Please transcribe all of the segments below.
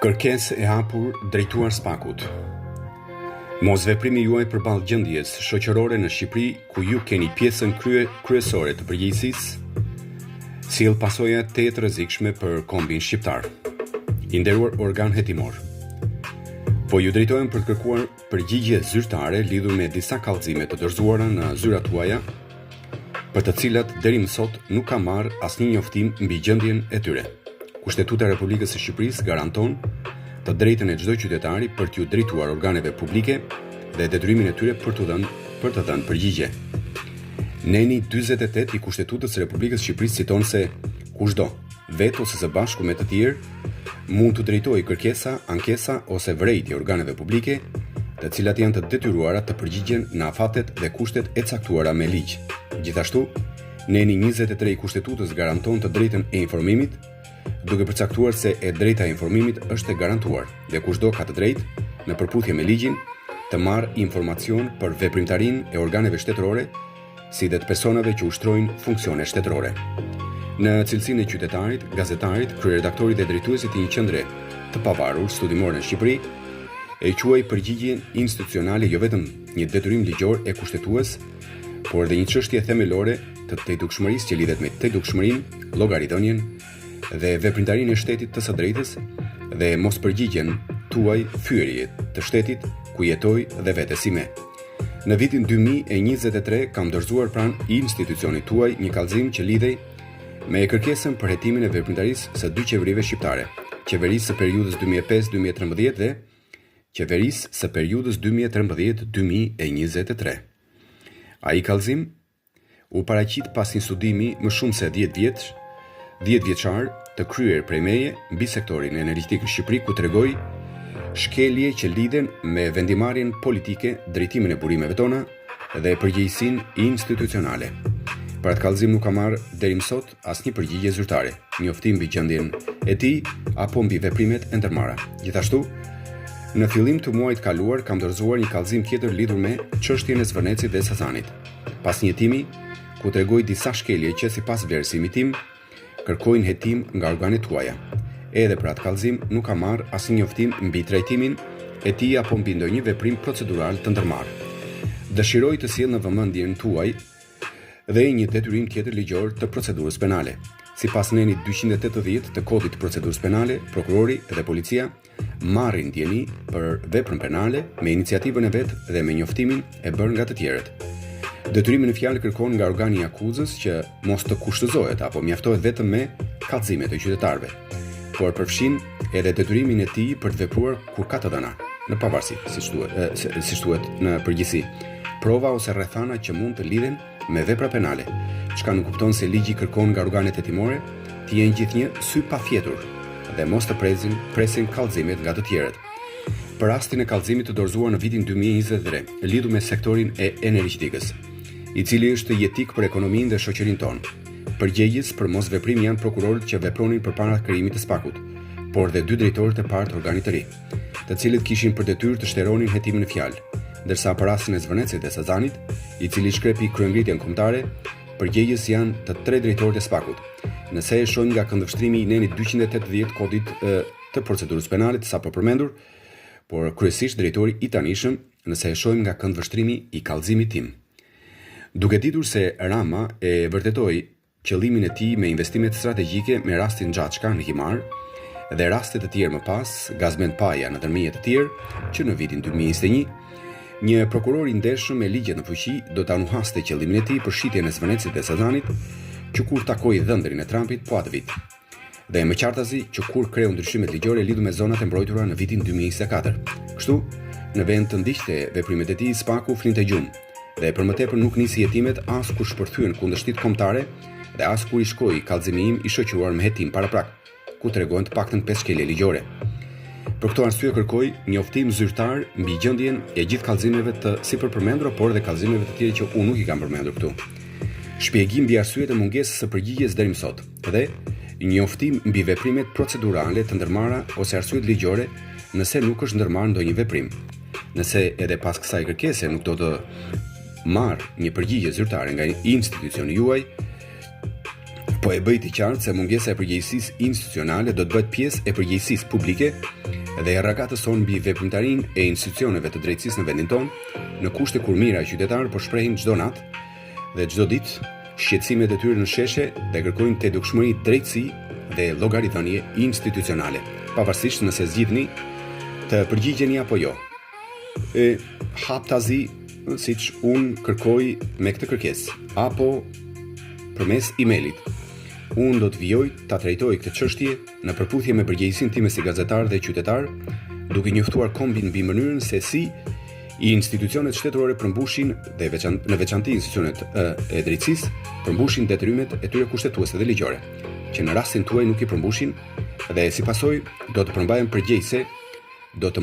Kërkesë e hapur drejtuar Spakut. Mosveprimi juaj përballë gjendjes shoqërore në Shqipëri, ku ju keni pjesën kryesore të përgjegjësisë, sjell pasoja të rrezikshme për kombin shqiptar. I nderuar organ hetimor, po ju drejtohem për të kërkuar përgjigje zyrtare lidhur me disa kallëzime të dorëzuara në zyrat tuaja, për të cilat deri më sot nuk ka marrë asnjë njoftim mbi gjendjen e tyre. Kushtetuta e Republikës së Shqipërisë garanton të drejtën e çdo qytetari për t'ju drejtuar organeve publike dhe detyrimin e tyre për të dhënë përgjigje. Neni 48 i Kushtetutës së Republikës së Shqipërisë citon se kushdo, vetë ose së bashku me të tjerë, mund të drejtojë kërkesa, ankesa ose vërejtje organeve publike, të cilat janë të detyruara të përgjigjen në afatet dhe kushtet e caktuara me ligj. Gjithashtu, Neni 23 i Kushtetutës garanton të drejtën e informimit, duke përcaktuar se e drejta e informimit është e garantuar dhe kushdo ka të drejtë, në përputhje me ligjin, të marrë informacion për veprimtarinë e organeve shtetërore, si dhe të personave që ushtrojnë funksione shtetërore. Në cilësinë e qytetarit, gazetarit, kryeredaktorit dhe drejtuesit të një qendre të pavarur studimore në Shqipëri, e quaj përgjigjen institucionale jo vetëm një detyrim ligjor e kushtetues, por edhe një çështje themelore të tejtukshmërisë që lidhet me tejtukshmërinë, llogaridhënien dhe veprimtarinë e shtetit të së drejtës dhe mos përgjigjen tuaj fyerje të shtetit ku jetoj dhe vetes si me. Në vitin 2023 kam dorëzuar pranë institucionit tuaj një kallëzim që lidhej me kërkesën për hetimin e veprimtarisë së dy qeverive shqiptare, qeverisë së periudhës 2005-2013 dhe qeverisë së periudhës 2013-2023. Ai kallëzim u paraqit pas një studimi më shumë se 10 vjeçar të kryer prej meje mbi sektorin energjetik në Shqipëri, ku tregoi shkelje që lidhen me vendimarrjen politike, drejtimin e burimeve tona dhe përgjegjësinë institucionale. Për atë kallëzim nuk ka marrë deri më sot asnjë përgjigje zyrtare, njoftim mbi gjendjen e tij apo mbi veprimet e ndërmarra. Gjithashtu, në fillim të muajit kaluar kam dorëzuar një kallëzim tjetër lidhur me çështjen e Zvërnecit dhe Sazanit. Pas një hetimi ku tregoi disa shkelje që sipas vlerësimit tim kërkojnë hetim nga organet tuaja. Edhe për atë kallëzim nuk ka marrë asnjë njoftim mbi trajtimin e tij apo mbi ndonjë veprim procedural të ndërmarrë. Dëshiroj të sjell në vëmendjen tuaj dhe një detyrim tjetër ligjor të procedurës penale. Sipas Nenit 280 të Kodit të Procedurës Penale, prokurori dhe policia marrin ndjeni për veprën penale me iniciativën e vet dhe me njoftimin e bërë nga të tjerët. Detyrimin në fjalë kërkon nga organi i akuzës që mos të kushtëzohet apo mjaftohet vetëm me kallëzimet e qytetarëve, por përfshin edhe detyrimin e tij për të vepruar kur ka të dhëna, në pavarësi, siç thuhet në përgjithësi, prova ose rrethana që mund të lidhen me vepra penale, çka nuk kupton se ligji kërkon nga organet hetimore të jenë gjithnjë sy pafjetur dhe mos të presin kallëzimet nga të tjerët. Për rastin e kallëzimit të dorëzuar në vitin 2023, lidhur me sektorin e energjetikës, i cili është jetik për ekonominë dhe shoqërinë tonë. Përgjegjës për mosveprim janë prokurorët që vepronin përpara krijimit të Spakut, por dhe dy drejtorët e parë të organit të ri, të cilët kishin për detyrë të shteronin hetimin në fjalë, ndërsa për rastin e Zvërnecit dhe Sazanit, i cili shkrepi kryengritjen kombëtare, përgjegjës janë të tre drejtorët e Spakut. Nëse e shohim nga këndvështrimi i Nenit 280 Kodit të Procedurës Penale të sapo përmendur, por kryesisht drejtori i tanishëm, nëse e shohim nga këndvështrimi i kallëzimit tim. Duke ditur se Rama e vërtetoi qëllimin e tij me investimet strategjike me rastin Xhaçka në Himar dhe raste të tjerë më pas, Gazmend Paja në ndërmjet të tjerë, që në vitin 2021 një prokuror i ndershëm me ligjet në fuqi do ta nuhaste qëllimin e tij për shitjen e Zvërnecit dhe Sazanit, që kur takoi dhëndrin e Trumpit po atë vit. Dhe më qartazi që kur kreu ndryshimet ligjore lidhur me zonat e mbrojtura në vitin 2024. Kështu, në vend të ndiqte veprimet e tij, Spaku flinte gjumë, dhe për më tepër nuk nisi hetimet as kur shpërthyen kundërshtit kombëtare dhe as kur i shkoi kallëzimi im i shoqëruar me hetim paraprak, ku tregohen të paktën 5 shkelje ligjore. Për këto arsye kërkoj njoftim zyrtar mbi gjendjen e gjithë kallëzimeve të sipërpërmendura, por dhe kallëzimeve të tjera që unë nuk i kam përmendur këtu. Shpjegim mbi arsyet e mungesës së përgjigjes deri më sot dhe njoftim mbi veprimet procedurale të ndërmarra ose arsyet ligjore nëse nuk është ndërmarrë ndonjë veprim. Nëse edhe pas kësaj kërkese nuk do të marr një përgjigje zyrtare nga institucioni juaj, po e bëj të qartë se mungesa e përgjegjësisë institucionale do të bëhet pjesë e përgjegjësisë publike dhe e rrakatëson mbi veprimtarinë e institucioneve të drejtësisë në vendin tonë, në kushte kur mira qytetarë po shprehin çdo natë dhe çdo ditë shqetësimet e tyre në sheshe dhe kërkojnë të dukshmëri, drejtësi dhe llogaridhënie institucionale, pavarësisht nëse zgjidhni të përgjigjeni apo jo. Haptazi, siç unë kërkoj me këtë kërkesë, apo përmes emailit. Unë do të vijoj ta trajtoj këtë çështje në përputhje me përgjegjësinë time si gazetar dhe qytetar, duke njoftuar kombin mbi mënyrën se si institucionet shtetërore përmbushin dhe në veçanti institucionet e drejtësisë përmbushin detyrimet e tyre kushtetuese dhe ligjore, që në rastin tuaj nuk i përmbushin dhe si pasojë do të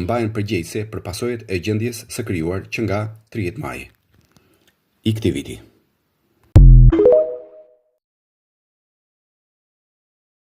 mbahen përgjegjëse për pasojat e gjendjes së krijuar që nga 30 maj i këtij viti.